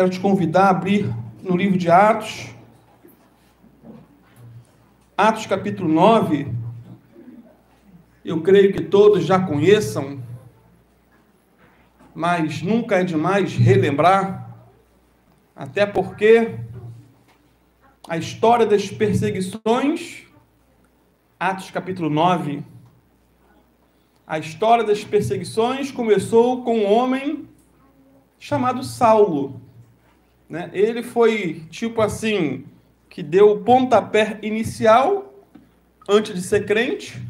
Quero te convidar a abrir no livro de Atos, Atos capítulo 9. Eu creio que todos já conheçam, mas nunca é demais relembrar, até porque a história das perseguições, Atos capítulo 9, a história das perseguições começou com um homem chamado Saulo. Ele foi, tipo assim, que deu o pontapé inicial antes de ser crente.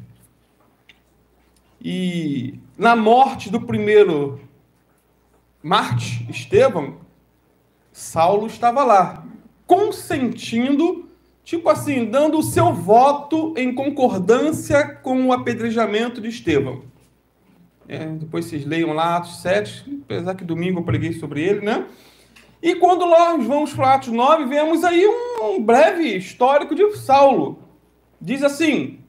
E na morte do primeiro mártir, Estevão, Saulo estava lá, consentindo, tipo assim, dando o seu voto em concordância com o apedrejamento de Estevão. Depois vocês leiam lá Atos 7, apesar que domingo eu preguei sobre ele, né? E quando nós vamos para Atos 9, vemos aí um breve histórico de Saulo. Diz assim: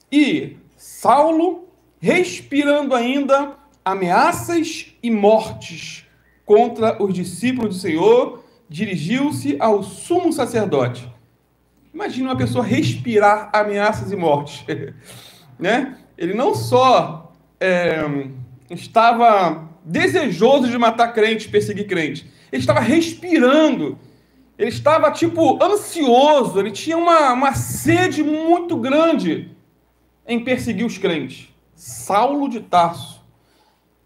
e Saulo, respirando ainda ameaças e mortes contra os discípulos do Senhor, dirigiu-se ao sumo sacerdote. Imagina uma pessoa respirar ameaças e mortes. Né? Ele não só estava desejoso de matar crente, perseguir crente, ele estava respirando, ele estava, tipo, ansioso, ele tinha uma sede muito grande em perseguir os crentes. Saulo de Tarso.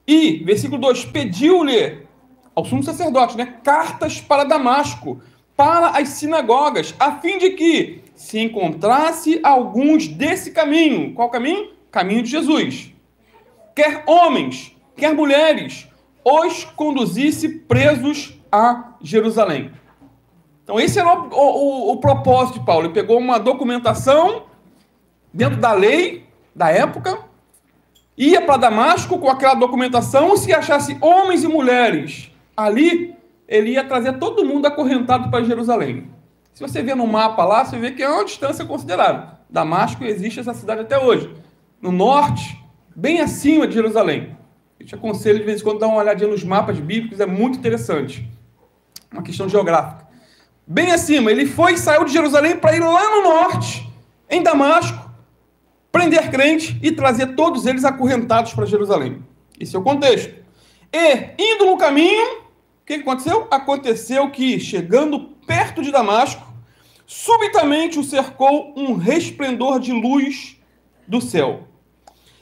E, versículo 2, pediu-lhe ao sumo sacerdote, cartas para Damasco, para as sinagogas, a fim de que se encontrasse alguns desse caminho. Qual caminho? Caminho de Jesus. Quer homens, quer mulheres, os conduzisse presos a Jerusalém. Então, esse era o propósito de Paulo. Ele pegou uma documentação dentro da lei da época, ia para Damasco com aquela documentação, se achasse homens e mulheres ali, ele ia trazer todo mundo acorrentado para Jerusalém. Se você vê no mapa lá, você vê que é uma distância considerável. Damasco, existe essa cidade até hoje. No norte, bem acima de Jerusalém. Eu te aconselho de vez em quando dar uma olhadinha nos mapas bíblicos, é muito interessante. Uma questão geográfica. Bem acima, ele saiu de Jerusalém para ir lá no norte, em Damasco, prender crente e trazer todos eles acorrentados para Jerusalém. Esse é o contexto. E, indo no caminho, o que aconteceu? Aconteceu que, chegando perto de Damasco, subitamente o cercou um resplendor de luz do céu.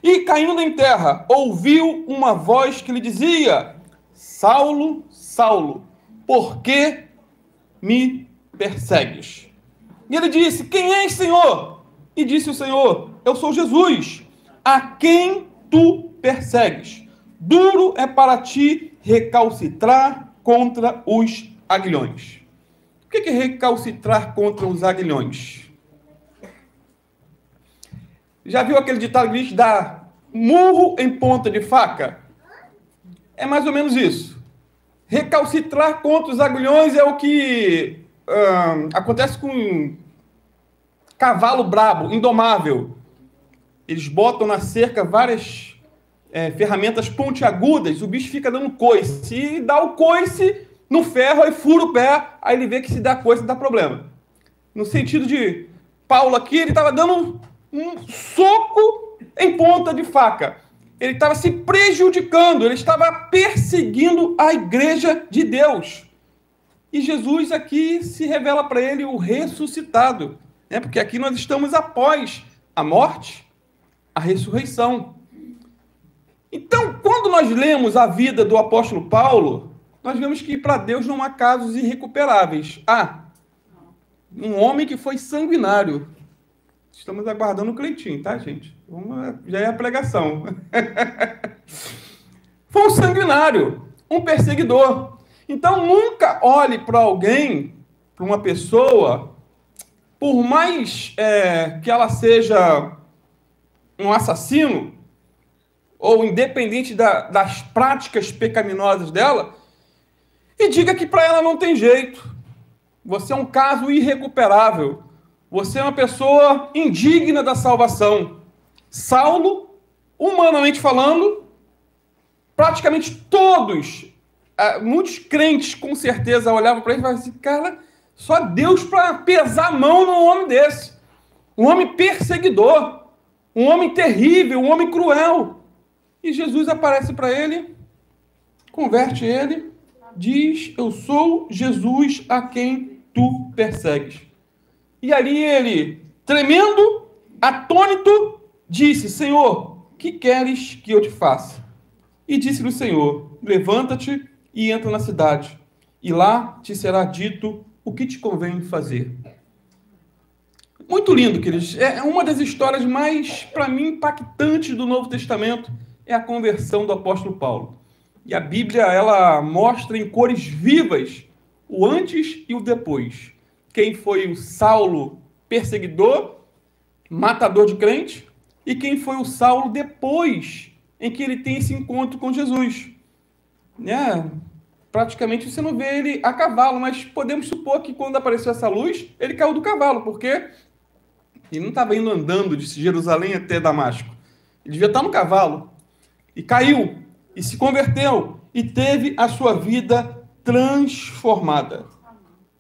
E, caindo em terra, ouviu uma voz que lhe dizia: Saulo, Saulo, por que me persegues? E ele disse: quem és, Senhor? E disse o Senhor: eu sou Jesus, a quem tu persegues. Duro é para ti recalcitrar contra os aguilhões. O que é recalcitrar contra os aguilhões? Já viu aquele ditado que diz dar murro em ponta de faca? É mais ou menos isso. Recalcitrar contra os aguilhões é o que acontece com cavalo brabo, indomável. Eles botam na cerca várias ferramentas pontiagudas, o bicho fica dando coice. E dá o coice no ferro, aí fura o pé, aí ele vê que se dá coice dá problema. No sentido de Paulo aqui, ele estava dando um soco em ponta de faca. Ele estava se prejudicando, ele estava perseguindo a igreja de Deus. E Jesus aqui se revela para ele o ressuscitado, porque aqui nós estamos após a morte, a ressurreição. Então, quando nós lemos a vida do apóstolo Paulo, nós vemos que para Deus não há casos irrecuperáveis. Um homem que foi sanguinário. Estamos aguardando o Cleitinho, tá, gente? Já é a pregação. Foi um sanguinário, um perseguidor. Então, nunca olhe para alguém, para uma pessoa, por mais que ela seja um assassino, ou independente das práticas pecaminosas dela, e diga que para ela não tem jeito. Você é um caso irrecuperável. Você é uma pessoa indigna da salvação. Saulo, humanamente falando, praticamente todos muitos crentes, com certeza, olhavam para ele e falavam assim, cara, só Deus para pesar a mão num homem desse. Um homem perseguidor, um homem terrível, um homem cruel. E Jesus aparece para ele, converte ele, diz, eu sou Jesus a quem tu persegues. E ali ele, tremendo, atônito, disse, Senhor, que queres que eu te faça? E disse-lhe o Senhor, levanta-te e entra na cidade, e lá te será dito o que te convém fazer. Muito lindo, queridos. É uma das histórias mais, para mim, impactantes do Novo Testamento, é a conversão do apóstolo Paulo. E a Bíblia, ela mostra em cores vivas o antes e o depois. Quem foi o Saulo perseguidor, matador de crente, e quem foi o Saulo depois em que ele tem esse encontro com Jesus. Praticamente você não vê ele a cavalo, mas podemos supor que quando apareceu essa luz, ele caiu do cavalo, porque ele não estava indo andando de Jerusalém até Damasco. Ele devia estar no cavalo. E caiu, e se converteu, e teve a sua vida transformada.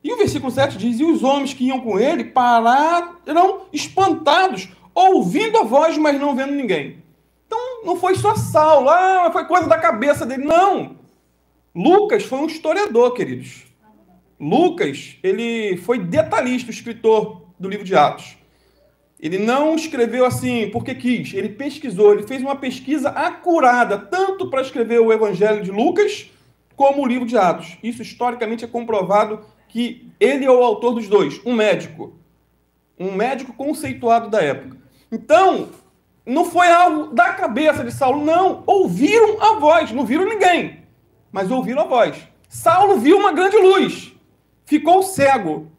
E o versículo 7 diz, e os homens que iam com ele pararam espantados, ouvindo a voz, mas não vendo ninguém. Então, não foi só Saulo, foi coisa da cabeça dele. Não! Lucas foi um historiador, queridos. Lucas, ele foi detalhista, o escritor do livro de Atos. Ele não escreveu assim porque quis, ele pesquisou, ele fez uma pesquisa acurada, tanto para escrever o Evangelho de Lucas, como o livro de Atos. Isso, historicamente, é comprovado que ele é o autor dos dois, um médico conceituado da época. Então, não foi algo da cabeça de Saulo, não. Ouviram a voz, não viram ninguém, mas ouviram a voz. Saulo viu uma grande luz, ficou cego,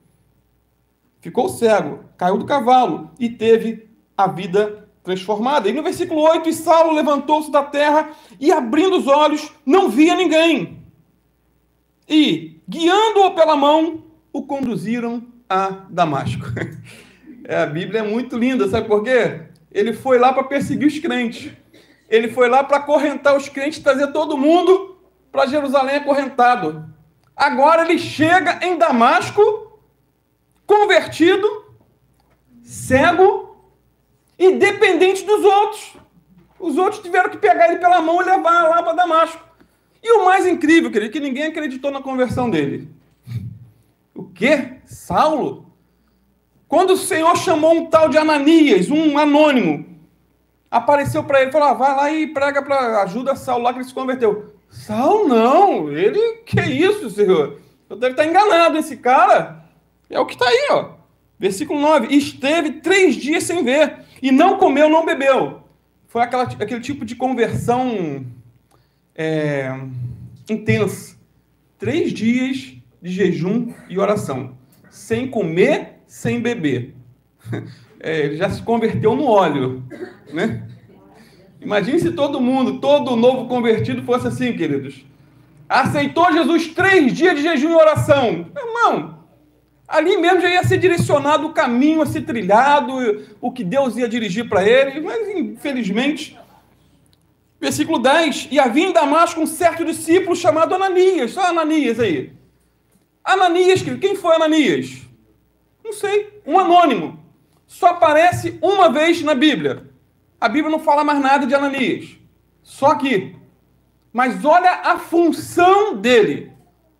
caiu do cavalo e teve a vida transformada. E no versículo 8, e Saulo levantou-se da terra e, abrindo os olhos, não via ninguém. E, guiando-o pela mão, o conduziram a Damasco. A Bíblia é muito linda, sabe por quê? Ele foi lá para perseguir os crentes. Ele foi lá para acorrentar os crentes, trazer todo mundo para Jerusalém acorrentado. Agora ele chega em Damasco, convertido, cego e dependente dos outros. Os outros tiveram que pegar ele pela mão e levar lá para Damasco. E o mais incrível, querido, que ninguém acreditou na conversão dele. O quê? Saulo? Quando o Senhor chamou um tal de Ananias, um anônimo, apareceu para ele e falou, vai lá e prega para ajuda Saulo lá que ele se converteu. Saulo não, que isso, Senhor? Eu devo estar enganado, esse cara é o que está aí, ó. Versículo 9, esteve 3 dias sem ver, e não comeu, não bebeu. Foi aquele tipo de conversão intensa. 3 dias de jejum e oração, sem comer, sem beber. Ele já se converteu no óleo, né? Imagine se todo novo convertido fosse assim, queridos. Aceitou Jesus 3 dias de jejum e oração. Irmão, ali mesmo já ia ser direcionado o caminho a ser trilhado, o que Deus ia dirigir para ele, mas infelizmente... Versículo 10, e havia em Damasco um certo discípulo chamado Ananias. Só Ananias aí. Ananias, quem foi Ananias? Não sei, um anônimo. Só aparece uma vez na Bíblia. A Bíblia não fala mais nada de Ananias. Só aqui. Mas olha a função dele.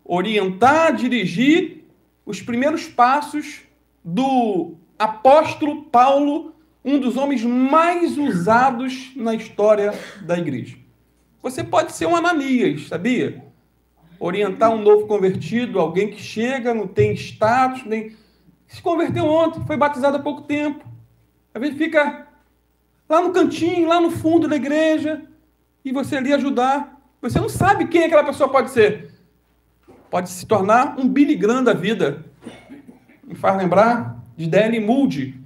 Orientar, dirigir os primeiros passos do apóstolo Paulo, um dos homens mais usados na história da igreja. Você pode ser um Ananias, sabia? Orientar um novo convertido, alguém que chega, não tem status, nem... se converteu ontem, foi batizado há pouco tempo. Às vezes fica lá no cantinho, lá no fundo da igreja, e você ali ajudar. Você não sabe quem aquela pessoa pode ser. Pode se tornar um Billy Graham da vida. Me faz lembrar de D.L. Moody,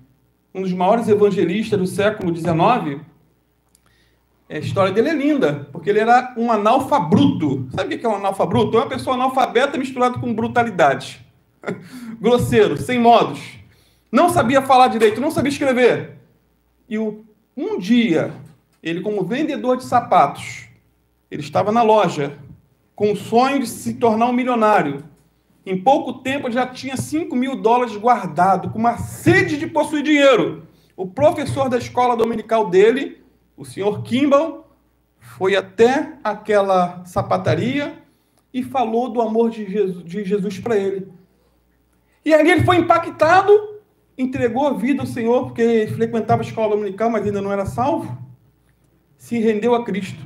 um dos maiores evangelistas do século XIX. A história dele é linda, porque ele era um analfabruto. Sabe o que é um analfabruto? É uma pessoa analfabeta misturada com brutalidade. Grosseiro, sem modos. Não sabia falar direito, não sabia escrever. E um dia, ele como vendedor de sapatos, ele estava na loja, com o sonho de se tornar um milionário. Em pouco tempo já tinha $5.000 guardado, com uma sede de possuir dinheiro. O professor da escola dominical dele, o senhor Kimball, foi até aquela sapataria e falou do amor de Jesus para ele. E ali ele foi impactado, entregou a vida ao Senhor, porque frequentava a escola dominical, mas ainda não era salvo. Se rendeu a Cristo.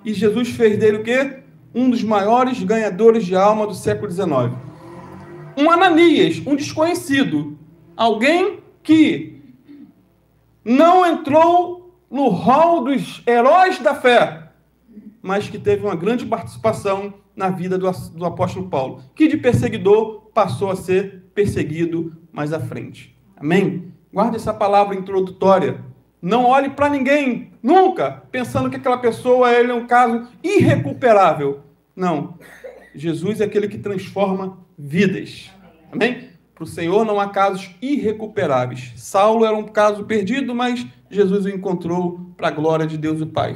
E Jesus fez dele o quê? Um dos maiores ganhadores de alma do século XIX. Um Ananias, um desconhecido. Alguém que não entrou no hall dos heróis da fé, mas que teve uma grande participação na vida do apóstolo Paulo, que de perseguidor passou a ser perseguido mais à frente. Amém? Guarde essa palavra introdutória. Não olhe para ninguém, nunca, pensando que aquela pessoa ele é um caso irrecuperável. Não. Jesus é aquele que transforma vidas. Amém? Para o Senhor não há casos irrecuperáveis. Saulo era um caso perdido, mas Jesus o encontrou para a glória de Deus e Pai.